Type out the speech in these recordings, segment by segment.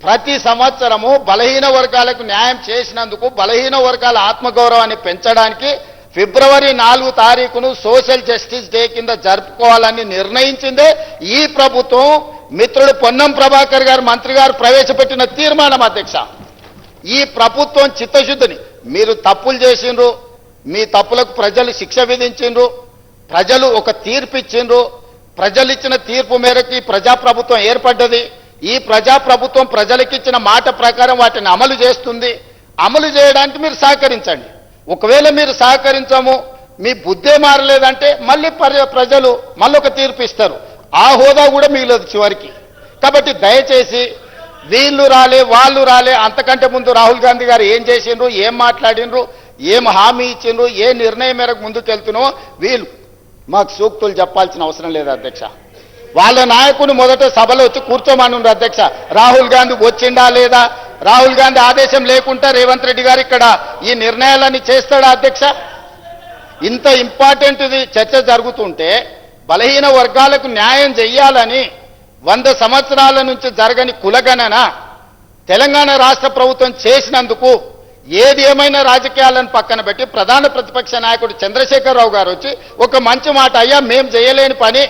ప్రతి సంవత్సరము బలహీన వర్గాలకు న్యాయం చేసినందుకు బలహీన వర్గాల ఆత్మగౌరవాన్ని పెంచడానికి ఫిబ్రవరి 4 తారీఖును సోషల్ జస్టిస్ డే కింద జరుపుకోవాలని నిర్ణయించిందే ఈ ప్రభుత్వం. మిత్రుడు పొన్నం ప్రభాకర్ గారు మంత్రి గారు ప్రవేశపెట్టిన తీర్మానం అధ్యక్ష. ఈ ప్రభుత్వం చిత్తశుద్ధిని, మీరు తప్పులు చేసిండ్రు, మీ తప్పులకు ప్రజలు శిక్ష విధించిండ్రు, ప్రజలు ఒక తీర్పు ఇచ్చిండ్రు, ప్రజలు ఇచ్చిన తీర్పు మేరకు ఈ ప్రజాప్రభుత్వం ఏర్పడ్డది. ఈ ప్రజాప్రభుత్వం ప్రజలకు ఇచ్చిన మాట ప్రకారం వాటిని అమలు చేస్తుంది. అమలు చేయడానికి మీరు సహకరించండి. ఒకవేళ మీరు సహకరించము, మీ బుద్ధే మారలేదంటే మళ్ళీ ప్రజలు మళ్ళొక తీర్పు ఇస్తారు. ఆ హోదా కూడా మిగలదు చివరికి. కాబట్టి దయచేసి వీళ్ళు రాలే వాళ్ళు రాలే, అంతకంటే ముందు రాహుల్ గాంధీ గారు ఏం చేసిండ్రు, ఏం మాట్లాడిండ్రు, ఏం హామీ ఇచ్చిండ్రు, ఏ నిర్ణయం మేరకు ముందుకెళ్తున్నామో వీళ్ళు మాకు సూక్తులు చెప్పాల్సిన అవసరం లేదు అధ్యక్ష. వాళ్ళ నాయకుని మొదట సభలో వచ్చి కూర్చోమనుండ్రు అధ్యక్ష. రాహుల్ గాంధీ వచ్చిండా లేదా, రాహుల్ గాంధీ ఆదేశం లేకుండా రేవంత్ రెడ్డి గారు ఇక్కడ ఈ నిర్ణయాలన్నీ చేస్తాడా అధ్యక్ష? ఇంత ఇంపార్టెంట్ చర్చ జరుగుతుంటే బలహీన వర్గాలకు న్యాయం చెయ్యాలని 100 సంవత్సరాల నుంచి జరగని కులగణన తెలంగాణ రాష్ట్ర ప్రభుత్వం చేసినందుకు ఏది ఏమైనా రాజకీయాలను పక్కన పెట్టి ప్రధాన ప్రతిపక్ష నాయకుడు చంద్రశేఖరరావు గారు వచ్చి ఒక మంచి మాట, అయ్యా మేము చేయలేని పని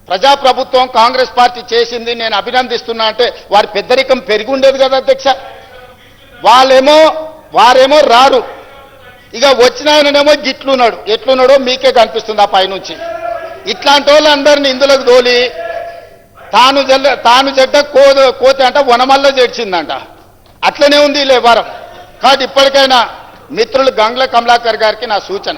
ప్రజాప్రభుత్వం కాంగ్రెస్ పార్టీ చేసింది, నేను అభినందిస్తున్నా అంటే వారి పెద్దరికం పెరిగి ఉండేది కదా అధ్యక్ష. వారేమో రారు, ఇక వచ్చిన ఆయననేమో గిట్లున్నాడు, ఎట్లున్నాడో మీకే కనిపిస్తుంది ఆ పైనుంచి. ఇట్లాంటి వాళ్ళందరినీ ఇందులోకి తోలి తాను జడ్డ కోతి అంట వనమల్ల జడ్చిందంట. అట్లనే ఉంది ఈ వారం. కాబట్టి ఇప్పటికైనా మిత్రులు గంగ్ల కమలాకర్ గారికి నా సూచన,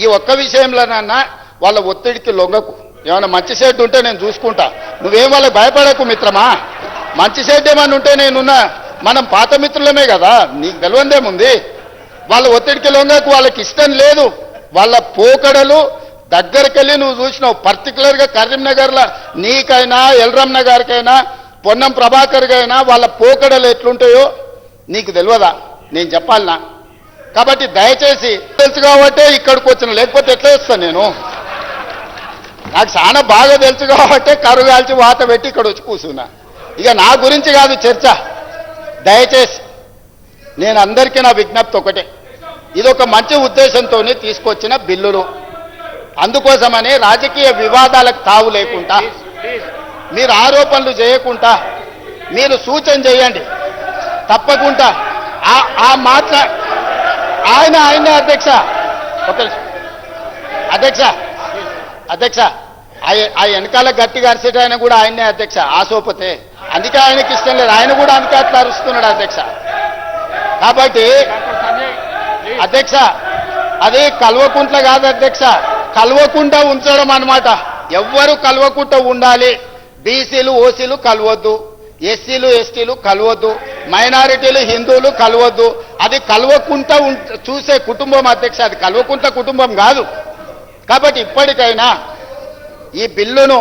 ఈ ఒక్క విషయంలోనన్నా వాళ్ళ ఒత్తిడికి లొంగకు. ఏమైనా మంచి షెడ్ ఉంటే నేను చూసుకుంటా, నువ్వేం వాళ్ళకి భయపడకు మిత్రమా. మంచి షెడ్ ఏమన్నా ఉంటే నేనున్నా, మనం పాత మిత్రులమే కదా, నీకు తెలియందేముంది. వాళ్ళ ఒత్తిడికి లొంగకు, వాళ్ళకి ఇష్టం లేదు. వాళ్ళ పోకడలు దగ్గరికి వెళ్ళి నువ్వు చూసినావు. పర్టికులర్గా కరీంనగర్లో నీకైనా ఎల్రమ్న గారికైనా పొన్నం ప్రభాకర్ గైనా వాళ్ళ పోకడలు ఎట్లుంటాయో నీకు తెలియదా, నేను చెప్పాలనా? కాబట్టి దయచేసి తెలుసు కాబట్టే ఇక్కడికి వచ్చిన, లేకపోతే ఎట్లా వస్తాను నేను? నాకు చాలా బాగా తెలుసు కాబట్టే కరుగాల్చి వాత పెట్టి ఇక్కడ వచ్చి కూర్చున్నా. ఇక నా గురించి కాదు చర్చ. దయచేసి నేను అందరికీ నా విజ్ఞప్తి ఒకటే, ఇదొక మంచి ఉద్దేశంతో తీసుకొచ్చిన బిల్లులు. అందుకోసమని రాజకీయ వివాదాలకు తావు లేకుండా, మీరు ఆరోపణలు చేయకుండా మీరు సూచన చేయండి. తప్పకుండా ఆ మాట్లా ఆయన అధ్యక్ష అధ్యక్ష ఆ వెనకాల గట్టిగా అరిసేట ఆయన కూడా ఆయనే అధ్యక్ష, ఆసోపతే. అందుకే ఆయనకి ఇష్టం లేదు, ఆయన కూడా అందుకే అట్లా అరుస్తున్నాడు అధ్యక్ష. కాబట్టి అధ్యక్ష అది కల్వకుంట్ల కాదు అధ్యక్ష, కల్వకుండా ఉంచడం అన్నమాట. ఎవ్వరు కల్వకుండా ఉండాలి. బీసీలు ఓసీలు కలవద్దు, ఎస్సీలు ఎస్టీలు కలవద్దు, మైనారిటీలు హిందువులు కలవద్దు. అది కలవకుండా చూసే కుటుంబం అధ్యక్ష, అది కల్వకుంట్ల కుటుంబం కాదు. కాబట్టి ఇప్పటికైనా ఈ బిల్లును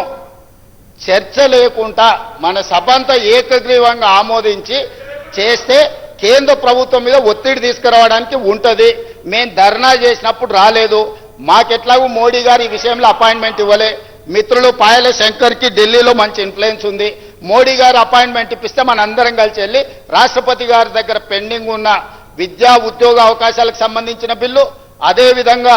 చర్చ లేకుండా మన సభ అంతా ఏకగ్రీవంగా ఆమోదించి చేస్తే కేంద్ర ప్రభుత్వం మీద ఒత్తిడి తీసుకురావడానికి ఉంటుంది. మేము ధర్నా చేసినప్పుడు రాలేదు, మాకెట్లాగూ మోడీ గారు ఈ విషయంలో అపాయింట్మెంట్ ఇవ్వలే. మిత్రులు పాయల శంకర్కి ఢిల్లీలో మంచి ఇన్ఫ్లుయెన్స్ ఉంది. మోడీ గారు అపాయింట్మెంట్ ఇప్పిస్తే మనందరం కలిసి వెళ్ళి రాష్ట్రపతి గారి దగ్గర పెండింగ్ ఉన్న విద్యా ఉద్యోగ అవకాశాలకు సంబంధించిన బిల్లు, అదేవిధంగా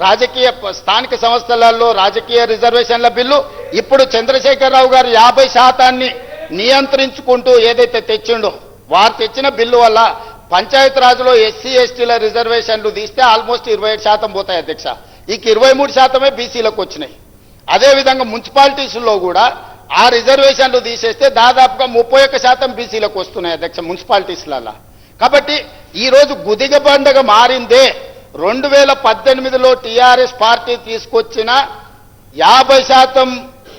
రాజకీయ స్థానిక సంస్థలలో రాజకీయ రిజర్వేషన్ల బిల్లు, ఇప్పుడు చంద్రశేఖరరావు గారు 50% నియంత్రించుకుంటూ ఏదైతే తెచ్చిండో వారు తెచ్చిన బిల్లు వల్ల పంచాయతీరాజ్లో ఎస్సీ ఎస్టీల రిజర్వేషన్లు తీస్తే ఆల్మోస్ట్ 27% పోతాయి అధ్యక్ష. ఇక 23% బీసీలకు వచ్చినాయి. అదేవిధంగా మున్సిపాలిటీస్లో కూడా ఆ రిజర్వేషన్లు తీసేస్తే దాదాపుగా 31% బీసీలకు వస్తున్నాయి అధ్యక్ష మున్సిపాలిటీస్లలో. కాబట్టి ఈరోజు గుదిగ బండగా మారిందే 2018లో టీఆర్ఎస్ పార్టీ తీసుకొచ్చిన 50%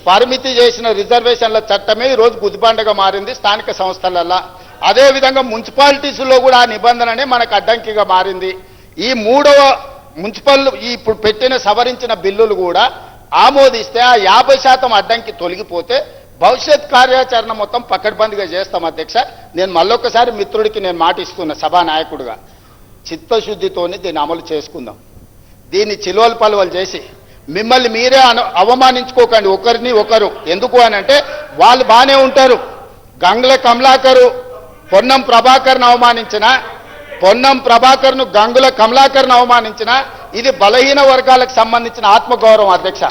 పరిమితి చేసిన రిజర్వేషన్ల చట్టమే ఈరోజు గుదిబండగా మారింది స్థానిక సంస్థలలో. అదేవిధంగా మున్సిపాలిటీస్లో కూడా ఆ నిబంధననే మనకు అడ్డంకిగా మారింది. ఈ 3వ మున్సిపల్ ఇప్పుడు పెట్టిన సవరించిన బిల్లులు కూడా ఆమోదిస్తే ఆ 50% అడ్డంకి తొలగిపోతే భవిష్యత్ కార్యాచరణ మొత్తం పకడ్బందీగా చేస్తాం అధ్యక్ష. నేను మళ్ళొకసారి మిత్రుడికి నేను మాట ఇస్తున్నా సభానాయకుడిగా, చిత్తశుద్ధితోని దీన్ని అమలు చేసుకుందాం. దీన్ని చిలువలు పలువలు చేసి మిమ్మల్ని మీరే అవమానించుకోకండి ఒకరిని ఒకరు. ఎందుకు అని అంటే వాళ్ళు బాగానే ఉంటారు. గంగ్ల కమలాకరు పొన్నం ప్రభాకర్ను అవమానించిన, పొన్నం ప్రభాకర్ను గంగుల కమలాకర్ను అవమానించిన ఇది బలహీన వర్గాలకు సంబంధించిన ఆత్మగౌరవం అధ్యక్ష.